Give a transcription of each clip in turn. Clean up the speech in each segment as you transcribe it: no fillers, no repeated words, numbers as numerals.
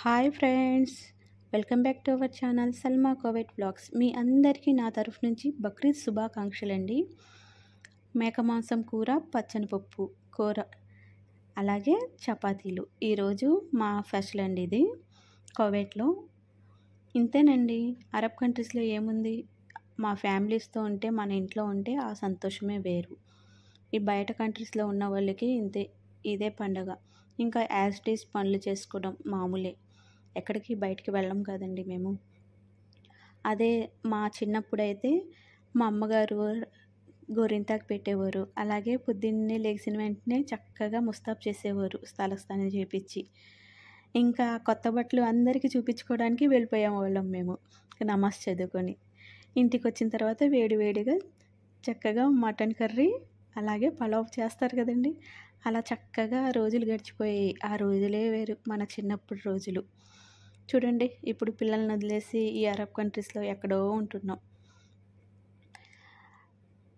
Hi friends, welcome back to our channel Salma కోవెట్ blogs. మీ అందరికీ నా తరఫు నుంచి బక్రీద్ శుభాకాంక్షలండి. మేక మాంసం కూర, పచ్చని పప్పు కూర, అలాగే చపాతీలు ఈరోజు మా స్పెషల్ అండి. ఇది కోవెట్లో ఇంతేనండి. అరబ్ కంట్రీస్లో ఏముంది, మా ఫ్యామిలీస్తో ఉంటే, మన ఇంట్లో ఉంటే ఆ సంతోషమే వేరు. ఈ బయట కంట్రీస్లో ఉన్న వాళ్ళకి ఇదే పండగ. ఇంకా యాజ్ ఇట్ ఈస్ పనులు చేసుకోవడం మామూలే. ఎక్కడికి బయటికి వెళ్ళం కదండి మేము. అదే మా చిన్నప్పుడైతే మా అమ్మగారు గోరింతాకు పెట్టేవారు. అలాగే పొద్దున్నే లేచిన వెంటనే చక్కగా ముస్తాబు చేసేవారు, తలస్నానం చేపించి. ఇంకా కొత్త బట్టలు అందరికీ చూపించుకోవడానికి వెళ్ళిపోయేవాళ్ళం మేము నమాజ్ చదువుకొని. ఇంటికి వచ్చిన తర్వాత వేడివేడిగా చక్కగా మటన్ కర్రీ, అలాగే పలావ్ చేస్తారు కదండి. అలా చక్కగా రోజులు గడిచిపోయాయి. ఆ రోజులే వేరు, మన చిన్నప్పుడు రోజులు. చూడండి, ఇప్పుడు పిల్లల్ని వదిలేసి ఈ అరబ్ కంట్రీస్లో ఎక్కడో ఉంటున్నాం.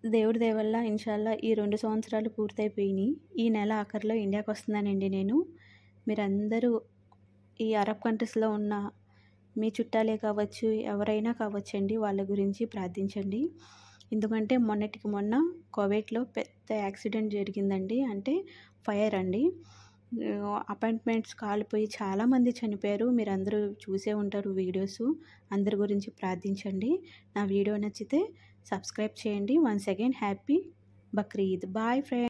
దేవుడి దయ వల్ల ఇన్షాల్లా ఈ 2 సంవత్సరాలు పూర్తయిపోయినాయి. ఈ నెల ఆఖరిలో ఇండియాకి వస్తున్నానండి నేను. మీరందరూ ఈ అరబ్ కంట్రీస్లో ఉన్న మీ చుట్టాలే కావచ్చు, ఎవరైనా కావచ్చండి, వాళ్ళ గురించి ప్రార్థించండి. ఎందుకంటే మొన్నటికి మొన్న కోవైట్లో పెద్ద యాక్సిడెంట్ జరిగిందండి. అంటే ఫైర్ అండి. అపార్ట్మెంట్స్ కాలిపోయి చాలామంది చనిపోయారు. మీరందరూ చూసే ఉంటారు వీడియోస్. అందరి గురించి ప్రార్థించండి. నా వీడియో నచ్చితే సబ్స్క్రైబ్ చేయండి. Once again happy Bakrid. Bye friends.